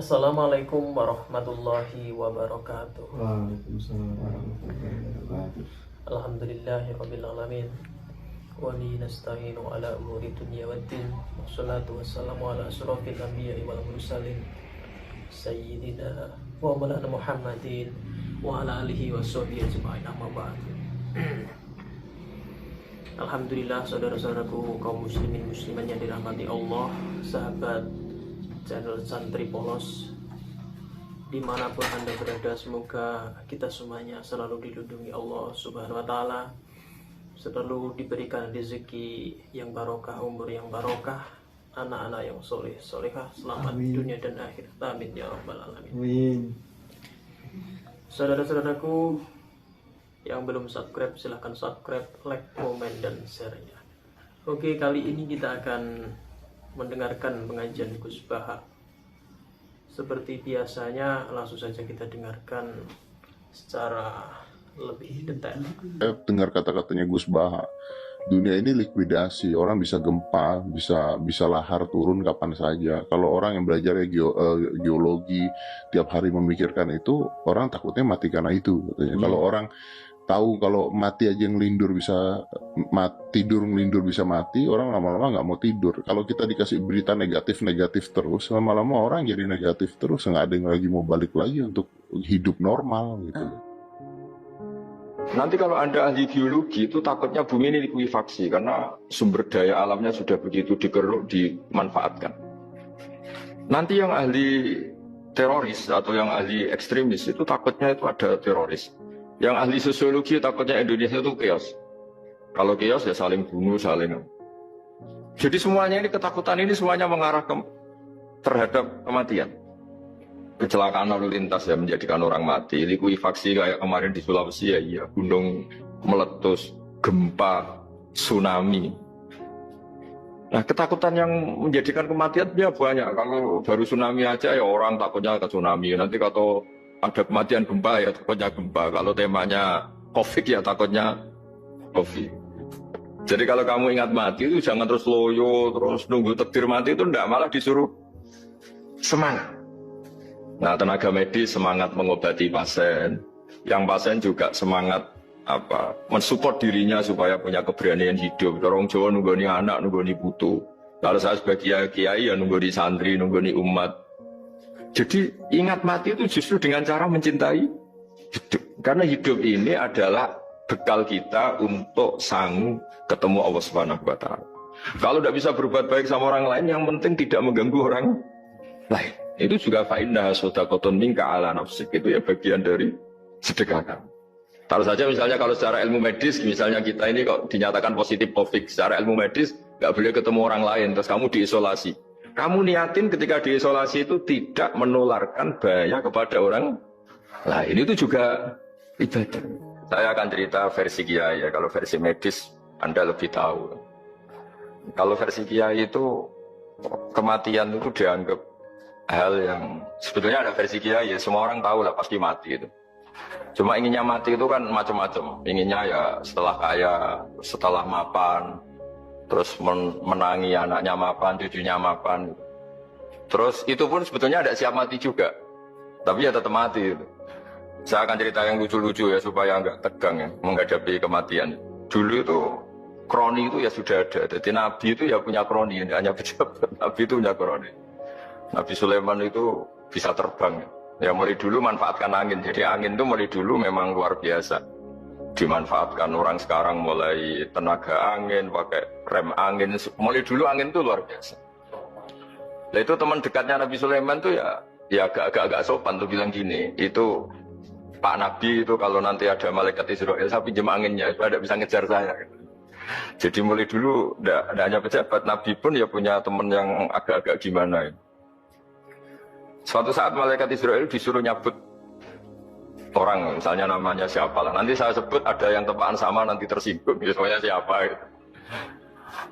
Assalamualaikum warahmatullahi wabarakatuh. Waalaikumsalam warahmatullahi wabarakatuh. Alhamdulillahirabbil alamin. Wa bihi nasta'inu ala umuri dunya waddin. Wassalatu wassalamu ala asyrofil anbiya'i wal mursalin sayyidina wa maulana Muhammadin wa ala alihi washabihi ajma'in, amma ba'd. Alhamdulillah, saudara-saudaraku kaum muslimin muslimat yang dirahmati Allah, sahabat channel Santri Polos dimanapun Anda berada, semoga kita semuanya selalu dilindungi Allah Subhanahu wa Ta'ala, selalu diberikan rezeki yang barokah, umur yang barokah, anak-anak yang soleh solehah, selamat Amin. dunia dan akhirat, amin ya rabbal alamin. Amin. Saudara-saudaraku yang belum subscribe, silahkan subscribe, like, komen, dan share-nya. Oke, kali ini kita akan mendengarkan pengajian Gus Baha. Seperti biasanya, langsung saja kita dengarkan secara lebih detail. Dengar kata-katanya Gus Baha, dunia ini likuidasi, orang bisa gempa, bisa lahar turun kapan saja. Kalau orang yang belajar geologi tiap hari memikirkan itu, orang takutnya mati karena itu. Kalau orang tahu kalau mati aja ngelindur bisa tidur ngelindur bisa mati, orang lama-lama nggak mau tidur. Kalau kita dikasih berita negatif terus, lama-lama orang jadi negatif terus, nggak ada yang lagi mau balik lagi untuk hidup normal gitu. Nanti kalau Anda ahli biologi itu takutnya bumi ini likuifaksi karena sumber daya alamnya sudah begitu dikeruk, dimanfaatkan. Nanti yang ahli teroris atau yang ahli ekstremis itu takutnya itu ada teroris. Yang ahli sosiologi takutnya Indonesia itu chaos. Kalau chaos ya saling bunuh, saling. Jadi semuanya ini, ketakutan ini semuanya mengarah terhadap kematian. Kecelakaan lalu lintas ya menjadikan orang mati. Likuifaksi kayak kemarin di Sulawesi ya, iya. Gunung meletus, gempa, tsunami. Nah, ketakutan yang menjadikan kematian ya banyak. Kalau baru tsunami aja ya orang takutnya ke tsunami. Nanti kalau ada kematian gempa ya takutnya gempa. Kalau temanya COVID ya takutnya COVID. Jadi kalau kamu ingat mati itu jangan terus loyo, terus nunggu takdir mati itu enggak, malah disuruh semangat. Nah, tenaga medis semangat mengobati pasien. Yang pasien juga semangat mensupport dirinya supaya punya keberanian hidup. Orang Jawa nunggoni anak, nunggoni putu. Kalau saya sebagai kiai ya nunggoni santri, nunggoni umat. Jadi ingat mati itu justru dengan cara mencintai hidup. Karena hidup ini adalah bekal kita untuk sanggup ketemu Allah Subhanahu wa Ta'ala. Kalau tidak bisa berbuat baik sama orang lain, yang penting tidak mengganggu orang lain. Itu juga fa'indah sodaqotun minka ala nafsik. Itu ya bagian dari sedekah kamu. Taruh saja misalnya kalau secara ilmu medis, misalnya kita ini kok dinyatakan positif COVID, secara ilmu medis nggak boleh ketemu orang lain, terus kamu diisolasi. Kamu niatin ketika diisolasi itu tidak menularkan bahaya kepada orang lain. Itu juga ibadah. Saya akan cerita versi kiai ya. Kalau versi medis Anda lebih tahu. Kalau versi kiai itu kematian itu dianggap hal yang sebetulnya ada versi kiai ya. Semua orang tahu lah pasti mati itu. Cuma inginnya mati itu kan macam-macam. Inginnya ya setelah kaya, setelah mapan, terus menangi anaknya mapan, cucunya mapan. Terus itu pun sebetulnya ada siap mati juga, tapi ya tetap mati. Saya akan cerita yang lucu-lucu ya supaya nggak tegang ya menghadapi kematian. Dulu itu kroni itu ya sudah ada. Jadi Nabi itu ya punya kroni, hanya pejabat. Nabi itu punya kroni. Nabi Sulaiman itu bisa terbang. Ya mulai dulu manfaatkan angin. Jadi angin itu mulai dulu memang luar biasa. Dimanfaatkan orang sekarang mulai tenaga angin, pakai rem angin. Mulai dulu angin itu luar biasa. Nah itu teman dekatnya Nabi Sulaiman tuh ya agak sopan tuh bilang gini. Itu Pak Nabi itu kalau nanti ada malaikat Israel, saya pinjam anginnya, supaya tidak bisa ngejar saya. Jadi mulai dulu tidak hanya pejabat, Nabi pun ya punya teman yang agak-agak gimana. Suatu saat malaikat Israel disuruh nyabut orang, misalnya namanya siapa lah. Nanti saya sebut ada yang tepaan sama nanti tersinggung, misalnya siapa gitu.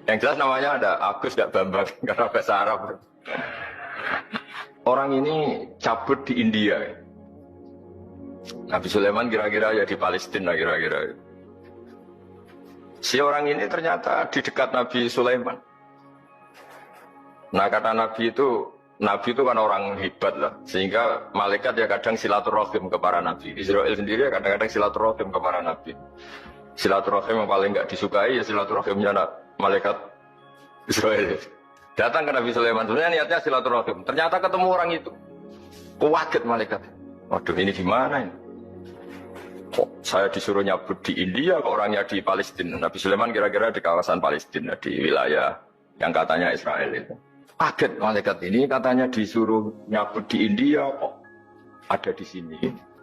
Yang jelas namanya ada Agus dan Bambang karena bahasa Arab. Orang ini cabut di India. Nabi Sulaiman kira-kira ya di Palestina kira-kira. Si orang ini ternyata di dekat Nabi Sulaiman. Nah kata Nabi itu Nabi itu kan orang hebat lah, sehingga malaikat ya kadang silaturahim ke para nabi. Israel sendiri ya kadang-kadang silaturahim ke para nabi. Silaturahim yang paling nggak disukai ya silaturahimnya malaikat Israel. Datang ke Nabi Sulaiman, sebenarnya niatnya silaturahim. Ternyata ketemu orang itu, kaget malaikat. Waduh, ini gimana ini? Kok saya disuruh nyabut di India, kok orangnya di Palestina? Nabi Sulaiman kira-kira di kawasan Palestina, di wilayah yang katanya Israel itu. Kaget malaikat ini, katanya disuruh nyabut di India, kok ada di sini.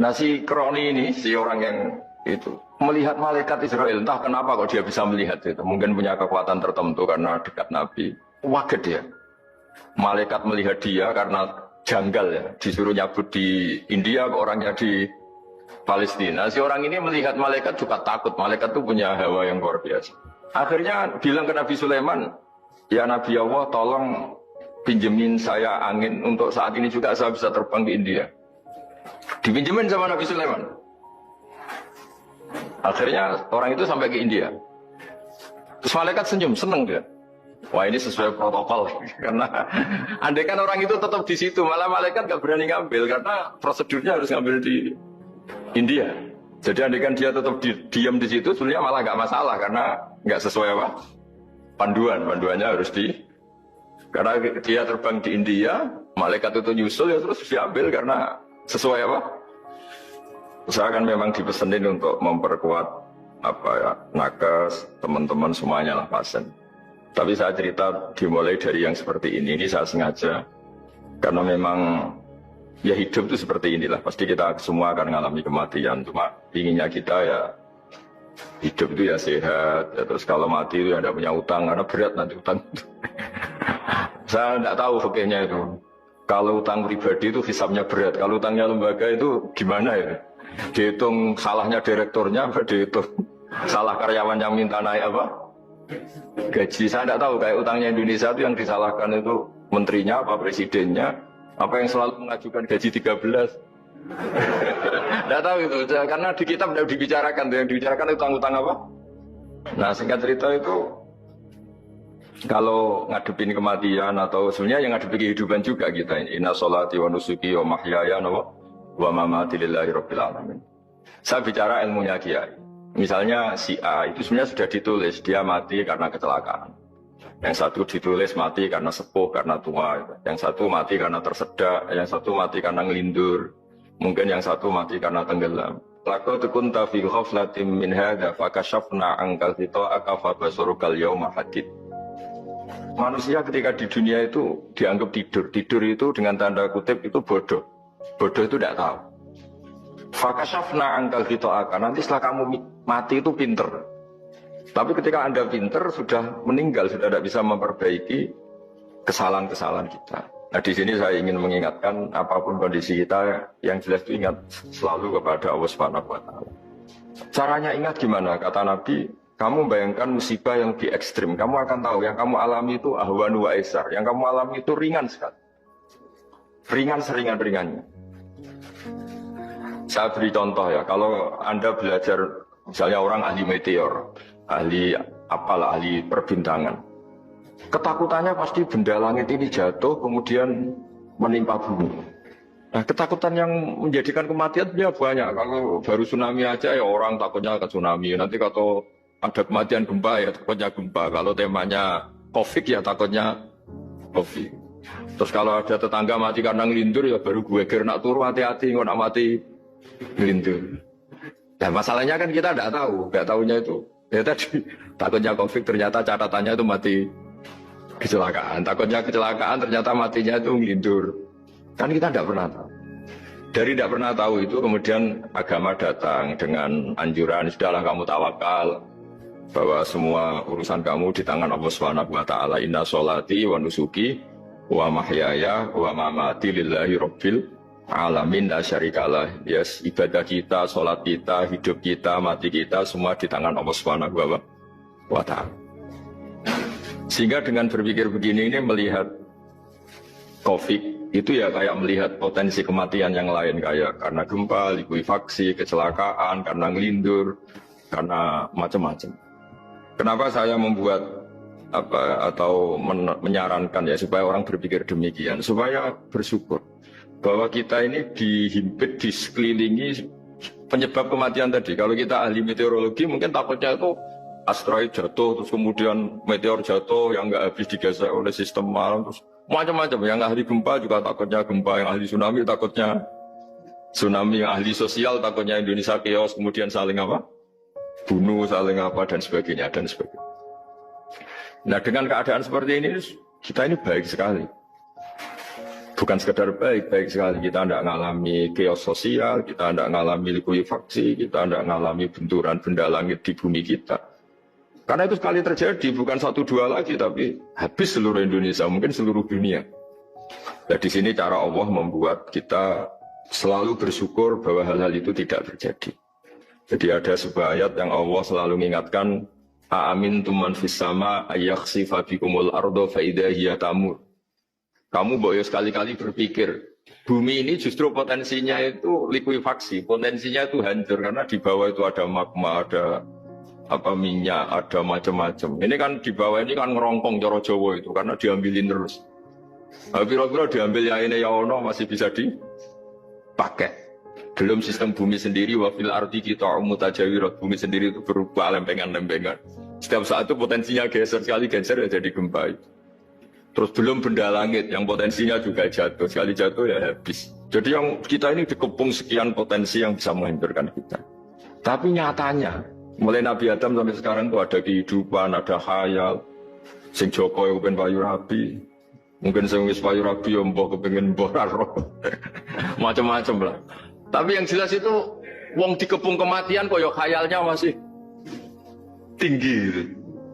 Nah si Kroni ini, si orang yang itu, melihat malaikat Israel, entah kenapa kok dia bisa melihat itu. Mungkin punya kekuatan tertentu karena dekat Nabi. Kaget dia. Malaikat melihat dia karena janggal ya, disuruh nyabut di India, kok orangnya di Palestina. Si orang ini melihat malaikat juga takut. Malaikat itu punya hawa yang luar biasa. Akhirnya bilang ke Nabi Sulaiman, ya Nabi Allah tolong pinjemin saya angin untuk saat ini juga saya bisa terbang ke India. Dipinjemin sama Nabi Sulaiman. Akhirnya orang itu sampai ke India. Terus malaikat senyum, seneng dia. Wah ini sesuai protokol. Karena andai kan orang itu tetap di situ, malah malaikat gak berani ngambil karena prosedurnya harus ngambil di India. Jadi andai kan dia tetap diam di situ, sebenarnya malah gak masalah karena gak sesuai apa? Panduannya harus karena dia terbang di India, malaikat itu nyusul ya terus diambil karena sesuai apa? Saya kan memang dipesenin untuk memperkuat nakes, teman-teman semuanya lah pasien. Tapi saya cerita dimulai dari yang seperti ini saya sengaja. Karena memang ya hidup itu seperti inilah. Pasti kita semua akan mengalami kematian. Cuma inginnya kita ya hidup itu ya sehat. Ya, terus kalau mati itu ya tidak punya utang. Karena berat nanti utang. Saya tidak tahu fikihnya itu. Kalau utang pribadi itu hisabnya berat. Kalau utangnya lembaga itu gimana ya? Dihitung salahnya direkturnya, dihitung salah karyawan yang minta naik apa? Gaji. Saya tidak tahu kayak utangnya Indonesia itu yang disalahkan itu menterinya apa presidennya, apa yang selalu mengajukan gaji 13. Tidak tahu itu karena di kitab tidak dibicarakan, yang dibicarakan utang-utang apa. Nah singkat cerita itu kalau ngadepin kematian atau sebenarnya yang ngadepin kehidupan juga kita ini. Inna sholati wa nusuki wa mahyaya wa mamati lillahi rabbil alamin. Saya bicara ilmunya kiai. Misalnya si A itu sebenarnya sudah ditulis dia mati karena kecelakaan. Yang satu ditulis mati karena sepuh, karena tua. Yang satu mati karena tersedak. Yang satu mati karena ngelindur. Mungkin yang satu mati karena tenggelam. Laqad kunta fi ghaflatin min hadza fakashafna ankal ghita'aka fabasurukal yauma hadid. Manusia ketika di dunia itu dianggap tidur. Tidur itu dengan tanda kutip itu bodoh. Bodoh itu tidak tahu. Fakashafna angkal ghita'aka. Nanti setelah kamu mati itu pinter. Tapi ketika Anda pinter sudah meninggal, sudah tidak bisa memperbaiki kesalahan-kesalahan kita. Nah di sini saya ingin mengingatkan apapun kondisi kita, yang jelas itu ingat selalu kepada Allah Subhanahu wa taala. Caranya ingat gimana? Kata Nabi, kamu bayangkan musibah yang di ekstrim, kamu akan tahu yang kamu alami itu ahwanu wa aisar. Yang kamu alami itu ringan sekali. Ringan seringan-ringannya. Saya beri contoh ya, kalau Anda belajar misalnya orang ahli meteor, ahli apalah, ahli perbintangan. Ketakutannya pasti benda langit ini jatuh kemudian menimpa bumi. Nah ketakutan yang menjadikan kematian dia banyak. Kalau baru tsunami aja ya orang takutnya ke tsunami. Nanti kalau ada kematian gempa ya takutnya gempa. Kalau temanya COVID ya takutnya COVID. Terus kalau ada tetangga mati karena ngelindur ya baru gue kira nak turu hati-hati nggak nak mati ngelindur. Nah masalahnya kan kita tidak tahunya itu. Ya tadi takutnya COVID ternyata catatannya itu mati kecelakaan. Takutnya kecelakaan ternyata matinya itu ngelindur. Kan kita tidak pernah tahu. Dari tidak pernah tahu itu kemudian agama datang dengan anjuran sudahlah kamu tawakal bahwa semua urusan kamu di tangan Allah Subhanahu wa taala. Inna sholati wa nusuki wa mahyaya wa mamati lillahi rabbil alamin la syarikalah. Yes, ibadah kita, sholat kita, hidup kita, mati kita semua di tangan Allah Subhanahu wa taala. Sehingga dengan berpikir begini ini melihat COVID itu ya kayak melihat potensi kematian yang lain, kayak karena gempa, likuifaksi, kecelakaan, karena ngelindur, karena macam-macam. Kenapa saya membuat atau menyarankan ya supaya orang berpikir demikian, supaya bersyukur bahwa kita ini dihimpit, disekelilingi penyebab kematian tadi. Kalau kita ahli meteorologi mungkin takutnya itu asteroid jatuh, terus kemudian meteor jatuh yang nggak habis digesek oleh sistem alam, terus macam-macam. Yang ahli gempa juga takutnya gempa, yang ahli tsunami takutnya tsunami, yang ahli sosial takutnya Indonesia chaos, kemudian saling apa? Bunuh, saling apa dan sebagainya dan sebagainya. Nah dengan keadaan seperti ini kita ini baik sekali. Bukan sekedar baik, baik sekali. Kita tidak mengalami chaos sosial, kita tidak mengalami likuifaksi, kita tidak mengalami benturan benda langit di bumi kita. Karena itu sekali terjadi, bukan 1-2 lagi, tapi habis seluruh Indonesia, mungkin seluruh dunia. Nah di sini cara Allah membuat kita selalu bersyukur bahwa hal-hal itu tidak terjadi. Jadi ada sebuah ayat yang Allah selalu mengingatkan, Aamintum man fis sama ayakhsifa bikumul ardo fa idza hiya tamur. Kamu boleh sekali-kali berpikir, bumi ini justru potensinya itu likuifaksi, potensinya itu hancur karena di bawah itu ada magma, ada minyak, ada macam-macam. Ini kan di bawah ini kan ngerongkong cara Jawa itu karena diambilin terus. Pira-pira diambil yang ini ya ono masih bisa dipakai. Belum sistem bumi sendiri, wafil arti kita mutajawirat, bumi sendiri itu berubah lempengan-lempengan. Setiap saat itu potensinya geser, sekali geser ya jadi gempa itu. Terus belum benda langit yang potensinya juga jatuh, sekali jatuh ya habis. Jadi yang kita ini dikepung sekian potensi yang bisa menghancurkan kita. Tapi nyatanya, mulai Nabi Adam sampai sekarang itu ada kehidupan, ada khayal. Sing Joko yang kepengen payu rabi, mungkin sing wis payu rabi yang mbok kepengen mbok raro. Macam-macam lah. Tapi yang jelas itu wong dikepung kematian kok ya khayalnya masih tinggi gitu.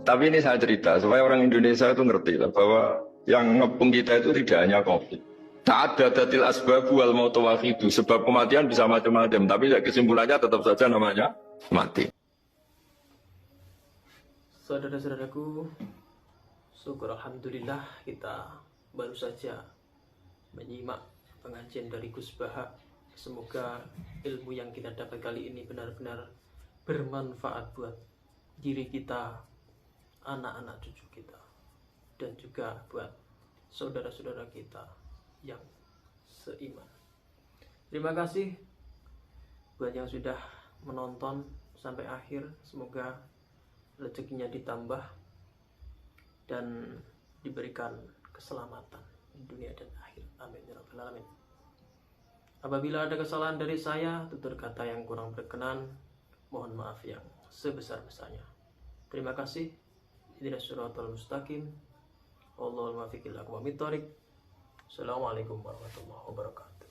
Tapi ini saya cerita supaya orang Indonesia itu ngerti lah bahwa yang ngepung kita itu tidak hanya COVID. Ta'addadatil asbab wal mautu wahidu. Sebab kematian bisa macam-macam, tapi kesimpulannya tetap saja namanya mati. Saudara-saudaraku, syukur alhamdulillah kita baru saja menyimak pengajian dari Gus Baha. Semoga ilmu yang kita dapat kali ini benar-benar bermanfaat buat diri kita, anak-anak cucu kita, dan juga buat saudara-saudara kita yang seiman. Terima kasih buat yang sudah menonton sampai akhir. Semoga rezekinya ditambah dan diberikan keselamatan di dunia dan akhir. Amin ya rabbal alamin. Apabila ada kesalahan dari saya, tutur kata yang kurang berkenan, mohon maaf yang sebesar-besarnya. Terima kasih. Ihdinas siratal mustaqim. Wallahul muwaffiq ila aqwamit thoriq. Assalamualaikum warahmatullahi wabarakatuh.